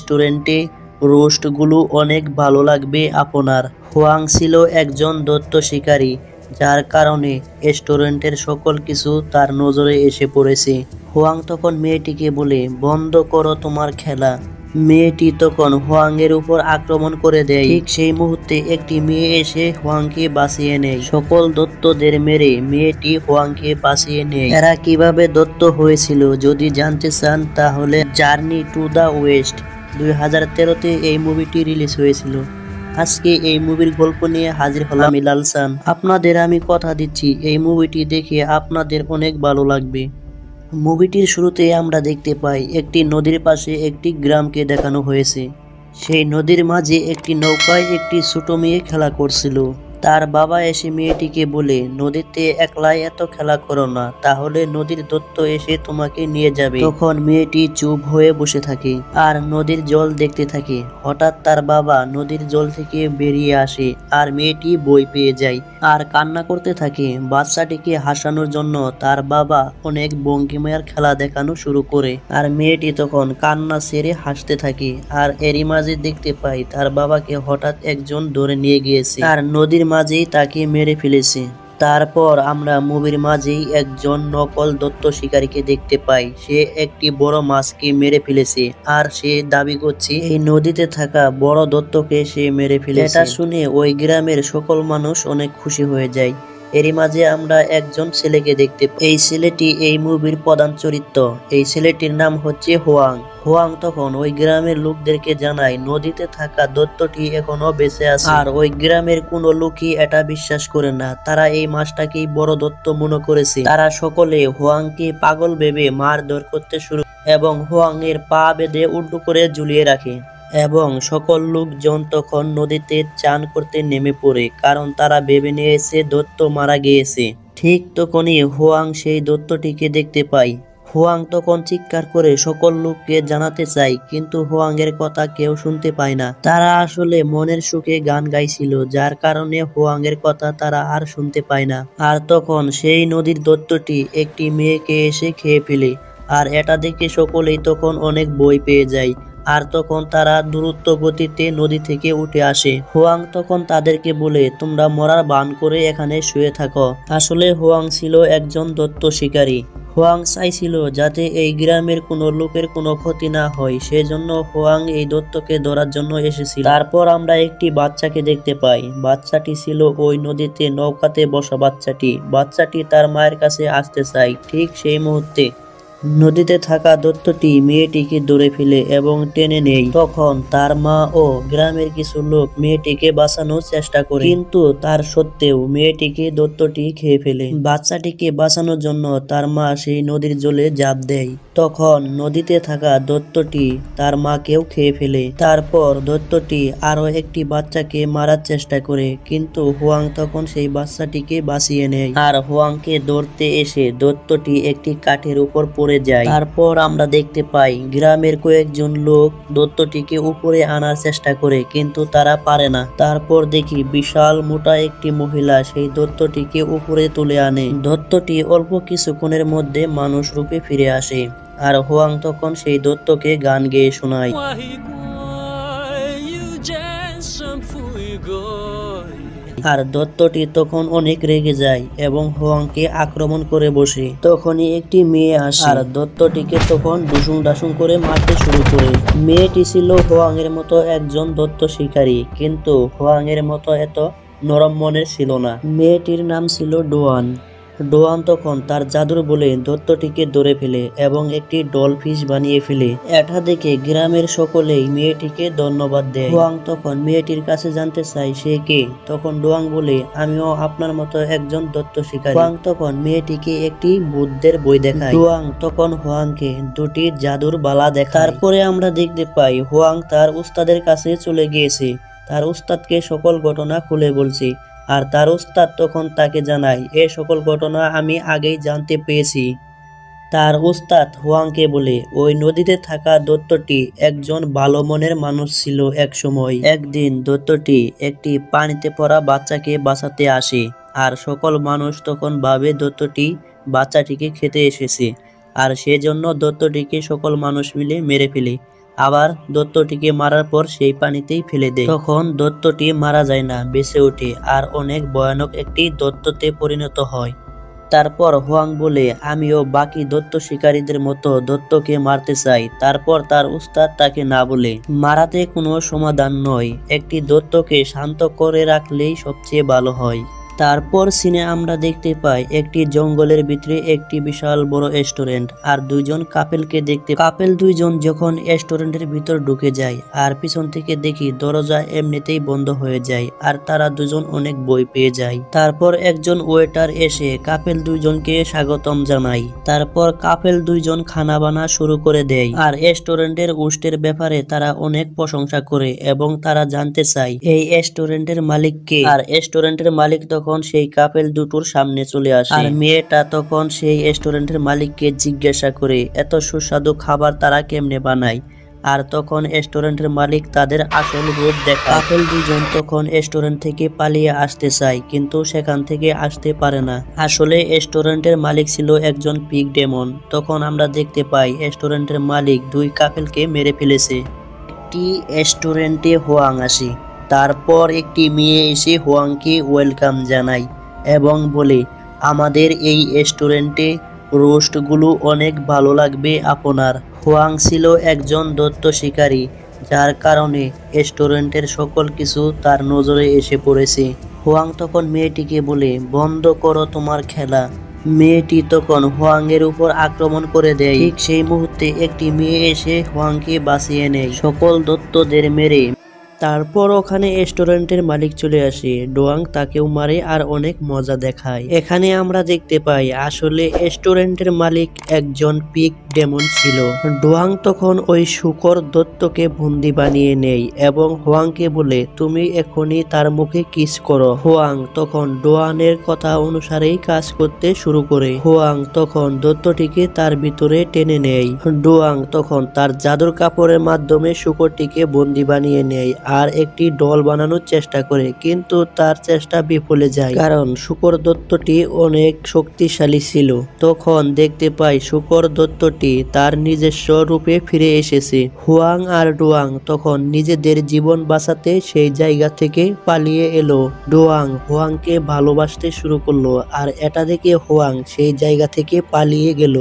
রেস্টুরেন্টে রোস্টগুলো অনেক ভালো লাগবে আপনার। হুয়াং ছিল একজন দত্ত শিকারী, যার কারণে রেস্টুরেন্টের সকল কিছু তার নজরে এসে পড়েছে। হুয়াং তখন মেয়েটিকে বলে, বন্ধ করো তোমার খেলা। মেয়েটি তখন হুয়াংয়ের উপর আক্রমণ করে দেয়। ঠিক সেই মুহূর্তে একটি মেয়ে এসে হুয়াংকে বাঁচিয়ে নেয়। সকল দত্তদের মেরে মেয়েটি হুয়াংকে বাঁচিয়ে নেয়। এরা কিভাবে দত্ত হয়েছিল যদি জানতে চান, তাহলে জার্নি টু দ্য ওয়েস্ট 2013-তে এই মুভিটি রিলিজ হয়েছিল। আজকে এই মুভির গল্প নিয়ে হাজির হলাম আমি লালসান। আপনাদের আমি কথা দিচ্ছি, এই মুভিটি দেখে আপনাদের অনেক ভালো লাগবে। মুভিটির শুরুতে আমরা দেখতে পাই একটি নদীর পাশে একটি গ্রামকে দেখানো হয়েছে। সেই নদীর মাঝে একটি নৌকায় একটি ছোট মেয়ে খেলা করছিল। তার বাবা এসে মেয়েটিকে বলে, নদীতে একলাই এত খেলা করো না, তাহলে নদীর দত্ত এসে তোমাকে নিয়ে যাবে। তখন মেয়েটি চুপ হয়ে বসে থাকে আর নদীর জল দেখতে থাকে। হঠাৎ তার বাবা নদীর জল থেকে বেরিয়ে আসে আর মেয়েটি ভয় পেয়ে যায় আর কান্না করতে থাকে। বাচ্চাটিকে হাসানোর জন্য তার বাবা অনেক ভঙ্গিমার খেলা দেখানো শুরু করে আর মেয়েটি তখন কান্না ছেড়ে হাসতে থাকে। আর এরই মাঝে দেখতে পাই তার বাবাকে হঠাৎ একজন ধরে নিয়ে গিয়েছে আর নদীর মাঝেই তাকে মেরে ফেলেছে। তারপর আমরা মুভির মাঝেই একজন নকল দত্ত শিকারীকে দেখতে পাই। সে একটি বড় মাছকে মেরে ফেলেছে আর সে দাবি করছে এই নদীতে থাকা বড় দত্তকে সে মেরে ফেলেছে। এটা শুনে ওই গ্রামের সকল মানুষ অনেক খুশি হয়ে যায়। এরই মাঝে আমরা একজন ছেলেকে দেখতে পাই। এই ছেলেটি এই মুভির প্রধান চরিত্র। এই ছেলেটির নাম হচ্ছে হুয়াং। হুয়াং তখন ওই গ্রামের লোকদেরকে জানায় নদীতে থাকা দত্তটি এখনো বেঁচে আছে। আর ওই গ্রামের কোনো লোকই এটা বিশ্বাস করে না। তারা এই মাছটাকেই বড় দত্ত মনে করেছে। তারা সকলে হুয়াংকে পাগল ভেবে মারধর করতে শুরু এবং হুয়াং এর পা বেঁধে উল্টো করে ঝুলিয়ে রাখে এবং সকল লোকজন তখন নদীতে চান করতে নেমে পড়ে, কারণ তারা ভেবে নিয়েছে দত্ত মারা গিয়েছে। ঠিক তখনই হুয়াং সেই দত্তটিকে দেখতে পায়। হুয়াং তখন চিৎকার করে সকল লোককে জানাতে চায়, কিন্তু হুয়াং এর কথা কেউ শুনতে পায় না। তারা আসলে মনের সুখে গান গাইছিল, যার কারণে হুয়াং এর কথা তারা আর শুনতে পায় না। আর তখন সেই নদীর দত্তটি একটি মেয়েকে এসে খেয়ে ফেলে আর এটা দেখে সকলেই তখন অনেক ভয় পেয়ে যায়। আর তখন তারা দ্রুত গতিতে নদী থেকে উঠে আসে। হুয়াং তখন তাদেরকে বলে, তোমরা মরার ভান করে এখানে শুয়ে থাকো। আসলে হুয়াং ছিল একজন দত্ত শিকারী। হুয়াং চাইছিল যাতে এই গ্রামের কোনো লোকের কোনো ক্ষতি না হয়, সেজন্য হুয়াং এই দত্তকে ধরার জন্য এসেছিল। তারপর আমরা একটি বাচ্চাকে দেখতে পাই। বাচ্চাটি ছিল ওই নদীতে নৌকাতে বসা বাচ্চাটি তার মায়ের কাছে আসতে চায়। ঠিক সেই মুহূর্তে নদীতে থাকা দত্তটি মেয়েটিকে ধরে ফেলে এবং টেনে নেয়। তখন তার মা ও গ্রামের কিছু লোক মেয়েটিকে বাঁচানোর চেষ্টা করে, কিন্তু তার সত্ত্বেও মেয়েটিকে দত্তটি খেয়ে ফেলে। বাচ্চাটিকে বাঁচানোর জন্য তার মা সেই নদীর জলে ঝাঁপ দেয়। তখন নদীতে থাকা দত্তটি তার মাকেও খেয়ে ফেলে। তারপর দত্তটি আরো একটি বাচ্চাকে মারার চেষ্টা করে, কিন্তু হুয়াং তখন সেই বাচ্চাটিকে বাঁচিয়ে নেয়। আর হুয়াংকে ধরতে এসে দত্তটি একটি কাঠের উপর পড়ে যায়। তারপর আমরা দেখতে পাই গ্রামের কয়েকজন লোক দত্তটিকে উপরে আনার চেষ্টা করে, কিন্তু তারা পারে না। তারপর দেখি বিশাল মোটা একটি মহিলা সেই দত্তটিকে উপরে তুলে আনে। দত্তটি অল্প কিছুক্ষণের মধ্যে মানুষ রূপে ফিরে আসে আর হুয়াং তখন সেই দত্তকে গান গেয়ে শোনায়। আর দত্তটি তখন অনেক রেগে যায় এবং হুয়াংকে আক্রমণ করে বসে। তখনই একটি মেয়ে আসে আর দত্তটিকে তখন ডুসুং ডাসুং করে মারতে শুরু করে। মেয়েটি ছিল হুয়াং এর মতো একজন দত্ত শিকারী, কিন্তু হুয়াং এর মতো এত নরম মনের ছিল না। মেয়েটির নাম ছিল ডোয়ান। ডোয়ান তখন তার জাদুর বলে দত্তটিকে ধরে ফেলে এবং একটি ডলফিশ বানিয়ে ফেলে। এটা দেখে গ্রামের সকলেই মেয়েটিকে ধন্যবাদ দেয়। ডোয়াং তখন মেয়েটির কাছে জানতে চায় সে কে। তখন ডোয়াং বলে, আমিও আপনার মতো একজন দত্ত শিকারী। ডোয়াং তখন মেয়েটিকে একটি বুদ্ধের বই দেখায়। ডোয়াং তখন হুয়াংকে দুটি জাদুর বালা দেখায়। তারপরে আমরা দেখতে পাই হুয়াং তার উস্তাদের কাছে চলে গিয়েছে। তার উস্তাদকে সকল ঘটনা খুলে বলছে আর তার উস্তাদ তখন তাকে জানায়, এ সকল ঘটনা আমি আগেই জানতে পেরেছি। তার উস্তাদ হুয়াংকে বলে, ওই নদীতে থাকা দত্তটি একজন ভালো মনের মানুষ ছিল এক সময়। একদিন দত্তটি একটি পানিতে পড়া বাচ্চাকে বাঁচাতে আসে আর সকল মানুষ তখন ভাবে দত্তটি বাচ্চাটিকে খেতে এসেছে আর সেজন্য দত্তটিকে সকল মানুষ মিলে মেরে ফেলে। আবার দত্তটিকে মারার পর সেই পানিতেই ফেলে দেয়। তখন দত্তটি মারা যায় না, বেঁচে ওঠে আর অনেক ভয়ানক একটি দত্ততে পরিণত হয়। তারপর হোয়াং বলে, আমিও বাকি দত্ত শিকারীদের মতো দত্তকে মারতে চাই। তারপর তার উস্তাদ তাকে না বলে, মারাতে কোনো সমাধান নয়, একটি দত্তকে শান্ত করে রাখলেই সবচেয়ে ভালো হয়। তারপর সিনে আমরা দেখতে পাই একটি জঙ্গলের ভিতরে একটি বিশাল বড় রেস্টুরেন্ট আর দুইজন কাপেলকে দেখতে। কাপেল দুইজন যখন রেস্টুরেন্টের ভিতর ঢুকে যায় আর পিছন থেকে দেখি দরজা এমনিতেই বন্ধ হয়ে যায় আর তারা দুজন অনেক ভয় পেয়ে যায়। তারপর একজন ওয়েটার এসে কাপেল দুইজনকে স্বাগতম জানায়। তারপর কাপেল দুইজন খানা বানা শুরু করে দেয় আর রেস্টুরেন্টের উষ্টের ব্যাপারে তারা অনেক প্রশংসা করে এবং তারা জানতে চায় এই রেস্টুরেন্টের মালিক কে। আর রেস্টুরেন্টের মালিক তখন সেই কাপেল দুটোর সামনে চলে আসে আর মেয়েটা তখন সেই রেস্টুরেন্টের মালিককে জিজ্ঞাসা করে এত সুস্বাদু খাবার তারা কেমনে বানায়। আর তখন রেস্টুরেন্টের মালিক তাদের আসল রূপ দেখায়। কাপেল দুজন তখন রেস্টুরেন্ট থেকে পালিয়ে আসতে চায় কিন্তু সেখান থেকে আসতে পারে না। আসলে রেস্টুরেন্টের মালিক ছিল একজন পিগ ডেমন। তখন আমরা দেখতে পাই রেস্টুরেন্টের মালিক দুই কাপেলকে মেরে ফেলেছে। একটি রেস্টুরেন্টে হোয়াং আসে। তারপর একটি মেয়ে এসে হোয়াংকে ওয়েলকাম জানায় এবং বলে, আমাদের এই রেস্টুরেন্টে রোস্টগুলো অনেক ভালো লাগবে আপনার। হোয়াং ছিল একজন দত্ত শিকারী, যার কারণে রেস্টুরেন্টের সকল কিছু তার নজরে এসে পড়েছে। হোয়াং তখন মেয়েটিকে বলে, বন্ধ করো তোমার খেলা। মেয়েটি তখন হোয়াংয়ের উপর আক্রমণ করে দেয়। ঠিক সেই মুহূর্তে একটি মেয়ে এসে হোয়াংকে বাঁচিয়ে নেয় সকল দত্তদের মেরে। তারপর ওখানে রেস্টুরেন্টের মালিক চলে আসে। ডোয়াং তাকেও মারে আর অনেক মজা দেখায়। এখানে আমরা দেখতে পাই আসলে রেস্টুরেন্টের মালিক একজন পিগ ডেমন ছিল। ডোয়াং তখন ওই শুকর দত্তকে বন্দি বানিয়ে নেয় এবং হোয়াংকে বলে, তুমি এখনই তার মুখে কিস করো। হোয়াং তখন ডোয়ানের কথা অনুসারেই কাজ করতে শুরু করে। হোয়াং তখন দত্তটিকে তার ভিতরে টেনে নেয়। ডোয়াং তখন তার জাদুর কাপড়ের মাধ্যমে শুকরটিকে বন্দি বানিয়ে নেয় আর একটি ডল বানানোর চেষ্টা করে, কিন্তু তার চেষ্টা বিফলে যায় কারণ শুকর দত্তটি অনেক শক্তিশালী ছিল। তখন দেখতে পাই শুকর দত্তটি তার নিজস্ব রূপে ফিরে এসেছে। হোয়াং আর ডোয়াং তখন নিজেদের জীবন বাঁচাতে সেই জায়গা থেকে পালিয়ে এলো। ডোয়াং হোয়াংকে ভালোবাসতে শুরু করলো আর এটা দেখে হোয়াং সেই জায়গা থেকে পালিয়ে গেল।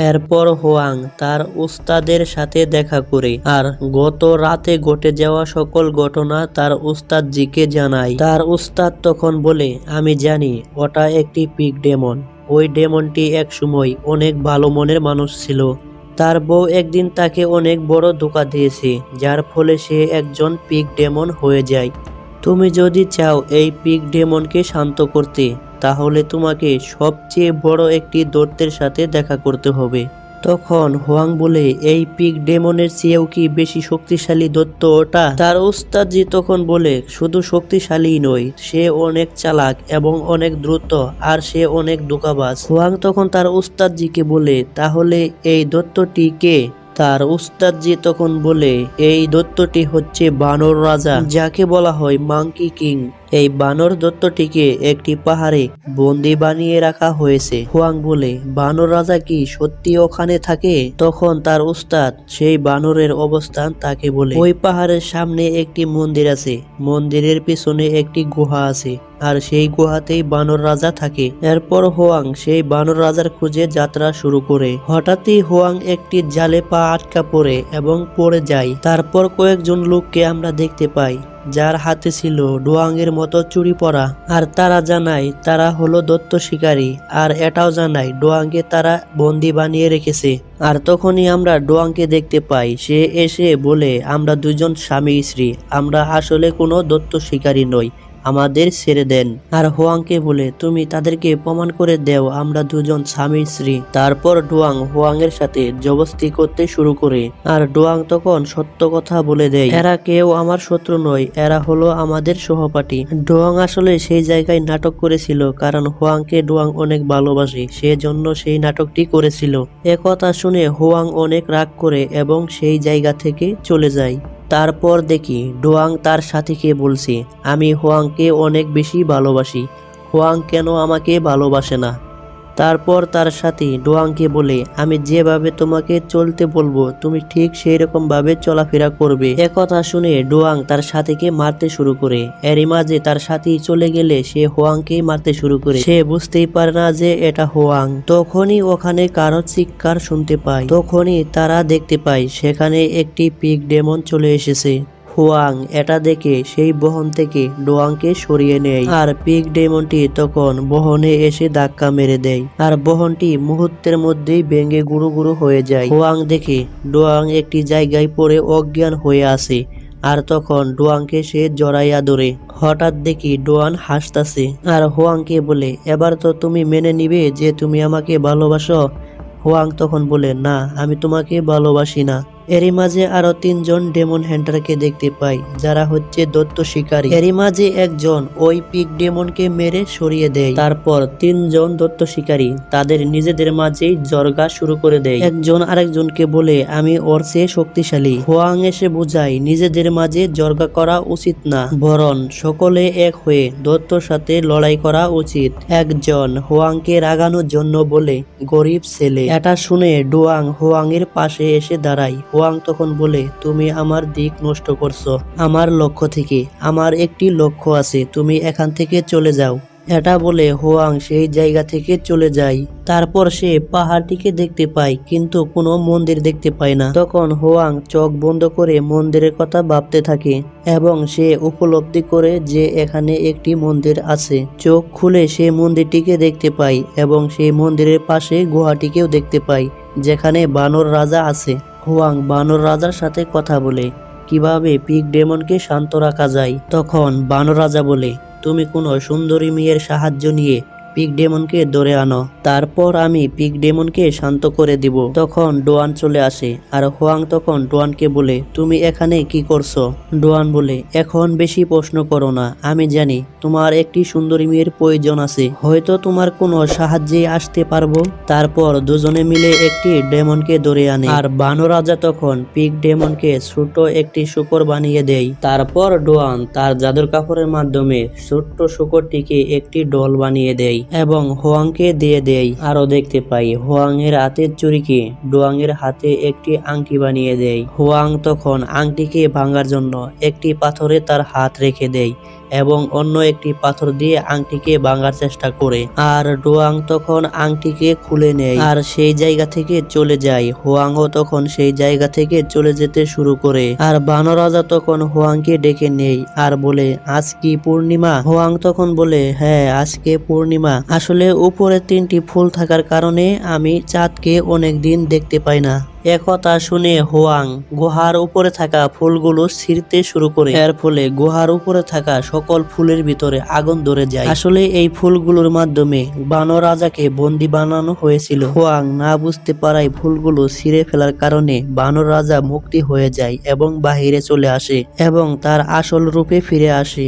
এরপর হোয়াং তার উস্তাদের সাথে দেখা করে আর গত রাতে ঘটে যাওয়া সকল ঘটনা তার উস্তাদজিকে জানায়। তার উস্তাদ তখন বলে, আমি জানি ওটা একটি পিগ ডেমন। ওই ডেমনটি এক সময় অনেক ভালো মনের মানুষ ছিল। তার বউ একদিন তাকে অনেক বড় ধোঁকা দিয়েছে, যার ফলে সে একজন পিগ ডেমন হয়ে যায়। তুমি যদি চাও এই পিগ ডেমনকে শান্ত করতে, তাহলে তোমাকে সবচেয়ে বড় একটি দৈত্যের সাথে দেখা করতে হবে। তখন হোয়াং বলে, এই পিগ ডেমনের চেয়েও কি বেশি শক্তিশালী দৈত্য ওটা? তার উস্তাদজি তখন বলে, শুধু শক্তিশালী নয়, সে অনেক চালাক এবং অনেক দ্রুত আর সে অনেক ধোঁকাবাজ। হোয়াং তখন তার উস্তাদজিকে বলে, তাহলে এই দৈত্যটি কে? তার উস্তাদজি তখন বলে, এই দৈত্যটি হচ্ছে বানর রাজা, যাকে বলা হয় মাঙ্কি কিং। এই বানর দত্তটিকে একটি পাহাড়ে বন্দি বানিয়ে রাখা হয়েছে। হোয়াং বলে, বানর রাজা কি সত্যি ওখানে থাকে? তখন তার উস্তাদ সেই বানরের অবস্থান তাকে বলে, ওই পাহাড়ের সামনে একটি মন্দির আছে, মন্দিরের পিছনে একটি গুহা আছে আর সেই গুহাতেই বানর রাজা থাকে। এরপর হোয়াং সেই বানর রাজার খুঁজে যাত্রা শুরু করে। হঠাৎই হোয়াং একটি জালে পা আটকা পড়ে এবং পড়ে যায়। তারপর কয়েকজন লোককে আমরা দেখতে পাই, যার হাতে ছিল ডোয়াংয়ের মতো চুরি পরা, আর তারা জানায় তারা হলো দত্ত শিকারী, আর এটাও জানায় ডোয়াংকে তারা বন্দি বানিয়ে রেখেছে। আর তখনই আমরা ডোয়াংকে দেখতে পাই, সে এসে বলে, আমরা দুজন স্বামী স্ত্রী, আমরা আসলে কোনো দত্ত শিকারী নই, আমাদের ছেড়ে দেন। আর হোয়াংকে বলে, তুমি তাদেরকে প্রমাণ করে দেও আমরা দুজন স্বামী স্ত্রী। তারপর ডোয়াং হোয়াংয়ের সাথে জবস্তি করতে শুরু করে আর ডোয়াং তখন সত্য কথা বলে দেয়, এরা কেউ আমার শত্রু নয়, এরা হলো আমাদের সহপাঠী। ডোয়াং আসলে সেই জায়গায় নাটক করেছিল কারণ হোয়াংকে ডোয়াং অনেক ভালোবাসে, সেজন্য সেই নাটকটি করেছিল। একথা শুনে হোয়াং অনেক রাগ করে এবং সেই জায়গা থেকে চলে যায়। তারপর দেখি ডোয়াং তার সাথীকে বলছে, আমি হোয়াংকে অনেক বেশি ভালোবাসি, হোয়াং কেন আমাকে ভালোবাসে না? তারপর তার সাথী ডোয়াংকে বলে, আমি যেভাবে তোমাকে চলতে বলবো তুমি ঠিক সেই রকম ভাবে চলাফেরা করবে। একথা শুনে ডোয়াং তার সাথীকে মারতে শুরু করে। এরই মাঝে তার সাথী চলে গেলে সে হোয়াংকে মারতে শুরু করে। সে বুঝতেই পারে না যে এটা হোয়াং। তখনই ওখানে কারো চিৎকার শুনতে পায়। তখনই তারা দেখতে পায় সেখানে একটি পিগ ডেমন চলে এসেছে। হোয়াং এটা দেখে সেই বহন থেকে ডোয়াংকে সরিয়ে নেয়, আর পিগ ডেমনটি তখন বহনে এসে ধাক্কা মেরে দেয়, আর বহনটি মুহূর্তের মধ্যেই ভেঙে গুঁড়ো গুঁড়ো হয়ে যায়। হোয়াং দেখে ডোয়াং একটি জায়গায় পড়ে অজ্ঞান হয়ে আসে, আর তখন ডোয়াংকে সে জড়াইয়া ধরে। হঠাৎ দেখি ডোয়ান হাসতাছে আর হোয়াংকে বলে, এবার তো তুমি মেনে নিবে যে তুমি আমাকে ভালোবাসো। হোয়াং তখন বলে, না, আমি তোমাকে ভালোবাসি না। এরই মাঝে আরো 3 জন ডেমন হ্যান্টারকে দেখতে পাই, যারা হচ্ছে দৈত্য শিকারী। এরই মাঝে একজন ওই পিগ ডেমনকে মেরে সরিয়ে দেয়। তারপর 3 জন দৈত্য শিকারী তাদের নিজেদের মাঝেই জর্গা শুরু করে দেয়। একজন আরেকজনকে বলে, আমি ওর চেয়ে শক্তিশালী। হোয়াং এসে বুঝায় নিজেদের মাঝে জর্গা করা উচিত না, বরং সকলে এক হয়ে দৈত্যর সাথে লড়াই করা উচিত। একজন হোয়াংকে রাগানোর জন্য বলে, গরিব ছেলে। এটা শুনে ডোয়াং হোয়াং এর পাশে এসে দাঁড়ায়। হোয়াং তখন বলে, তুমি আমার দিক নষ্ট করছো আমার লক্ষ্য থেকে। আমার একটি লক্ষ্য আছে, তুমি এখান থেকে চলে যাও। এটা বলে হোয়াং সেই জায়গা থেকে চলে যায়। তারপর সে পাহাড়টিকে দেখতে পায়, কিন্তু কোনো মন্দির দেখতে পায় না। তখন হোয়াং চোখ বন্ধ করে মন্দিরের কথা ভাবতে থাকে এবং সে উপলব্ধি করে যে এখানে একটি মন্দির আছে। চোখ খুলে সে মন্দিরটিকে দেখতে পায় এবং সেই মন্দিরের পাশে গুহাটিকেও দেখতে পায়, যেখানে বানর রাজা আছে। হোয়াং বানর রাজার সাথে কথা বলে কিভাবে পিগ ডেমনকে শান্ত রাখা যায়। তখন বানর রাজা বলে, তুমি কোনো সুন্দরী মেয়ের সাহায্য নিয়ে পিগ ডেমনকে ধরে আনো, তারপর আমি পিগ ডেমনকে শান্ত করে দিব। তখন ডোয়ান চলে আসে, আর হোয়াং তখন ডোয়ানকে বলে, তুমি এখানে কি করছো? ডোয়ান বলে, এখন বেশি প্রশ্ন করো না, আমি জানি তোমার একটি সুন্দরী মেয়ের প্রয়োজন আছে, হয়তো তোমার কোনো সাহায্যে আসতে পারবো। তারপর দুজনে মিলে একটি ডেমনকে ধরে আনে, আর বানর রাজা তখন পিগ ডেমনকে ছোট একটি শূকর বানিয়ে দেয়। তারপর ডোয়ান তার জাদুর কাপড়ের মাধ্যমে ছোট্ট শূকরটিকে একটি ডল বানিয়ে দেয় এবং হোয়াংকে দিয়ে দেয়। আরো দেখতে পাই হোয়াং এর হাতের চুরিকে ডোয়াং এর হাতে একটি আংটি বানিয়ে দেয়। হোয়াং তখন আংটিকে ভাঙার জন্য একটি পাথরে তার হাত রেখে দেয় এবং অন্য একটি পাথর দিয়ে আংটিকে ভাঙার চেষ্টা করে, আর ডোয়াং তখন আংটিকে খুলে নেয় আর সেই জায়গা থেকে চলে যায়। হোয়াংও তখন সেই জায়গা থেকে চলে যেতে শুরু করে, আর বানর রাজা তখন হোয়াংকে ডেকে নেয় আর বলে, আজ কি পূর্ণিমা? হোয়াং তখন বলে, হ্যাঁ, আজকে পূর্ণিমা। আসলে উপরে 3টি ফুল থাকার কারণে আমি চাঁদকে অনেকদিন দেখতে পাই না। একথা শুনে হোয়াং গুহার উপরে থাকা ফুলগুলো ছিঁড়তে শুরু করে। এর ফলে গুহার উপরে থাকা সকল ফুলের ভিতরে আগুন ধরে যায়। আসলে এই ফুলগুলোর মাধ্যমে বানর রাজাকে বন্দি বানানো হয়েছিল। হোয়াং না বুঝতে পারায় ফুলগুলো ছিঁড়ে ফেলার কারণে বানর রাজা মুক্তি হয়ে যায় এবং বাহিরে চলে আসে এবং তার আসল রূপে ফিরে আসে।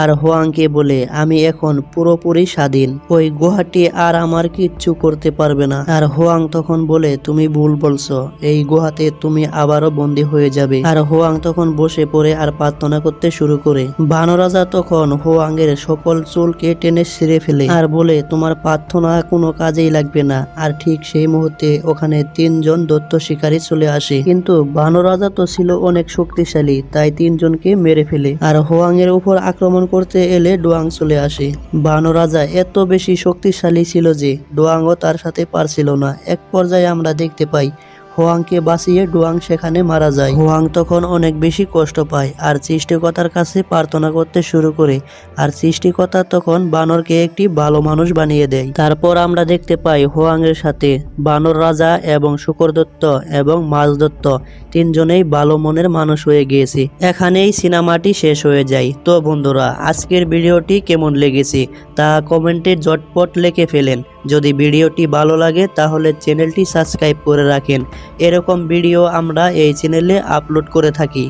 আর হোয়াংকে বলে, আমি এখন পুরোপুরি স্বাধীন, ওই গুহাটি আর আমার কিচ্ছু করতে পারবে না। আর হোয়াং তখন বলে, তুমি ভুল বলছো, এই গুহাতে তুমি আবারও বন্দী হয়ে যাবে। আর হোয়াং তখন বসে পড়ে আর প্রার্থনা করতে শুরু করে। বানর রাজা তখন হোয়াং এর সকল চুলকে টেনে ছিঁড়ে ফেলে আর বলে, তোমার প্রার্থনা কোনো কাজেই লাগবে না। আর ঠিক সেই মুহূর্তে ওখানে 3 জন দৈত্য শিকারী চলে আসে, কিন্তু বানর রাজা তো ছিল অনেক শক্তিশালী, তাই 3 জনকে মেরে ফেলে। আর হোয়াং এর উপর আক্রমণ করতে এলে ডোয়াং চলে আসে। বানর রাজা এত বেশি শক্তিশালী ছিল যে ডোয়াংও তার সাথে পারছিল না। এক পর্যায়ে আমরা দেখতে পাই হোয়াংকে বাঁচিয়ে ডোয়াং সেখানে মারা যায়। হোয়াং তখন অনেক বেশি কষ্ট পায় আর সৃষ্টিকর্তার কাছে প্রার্থনা করতে শুরু করে, আর সৃষ্টিকর্তা তখন বানরকে একটি ভালো মানুষ বানিয়ে দেয়। তারপর আমরা দেখতে পাই হোয়াং এর সাথে বানর রাজা এবং শূকর দত্ত এবং মাছ দত্ত 3 জনেই ভালো মনের মানুষ হয়ে গিয়েছে। এখানেই সিনেমাটি শেষ হয়ে যায়। তো বন্ধুরা, আজকের ভিডিওটি কেমন লেগেছে তা কমেন্টে ঝটপট লিখে ফেলেন। যদি ভিডিওটি ভালো লাগে তাহলে চ্যানেলটি সাবস্ক্রাইব করে রাখেন। এরকম ভিডিও আমরা এই চ্যানেলে আপলোড করে থাকি।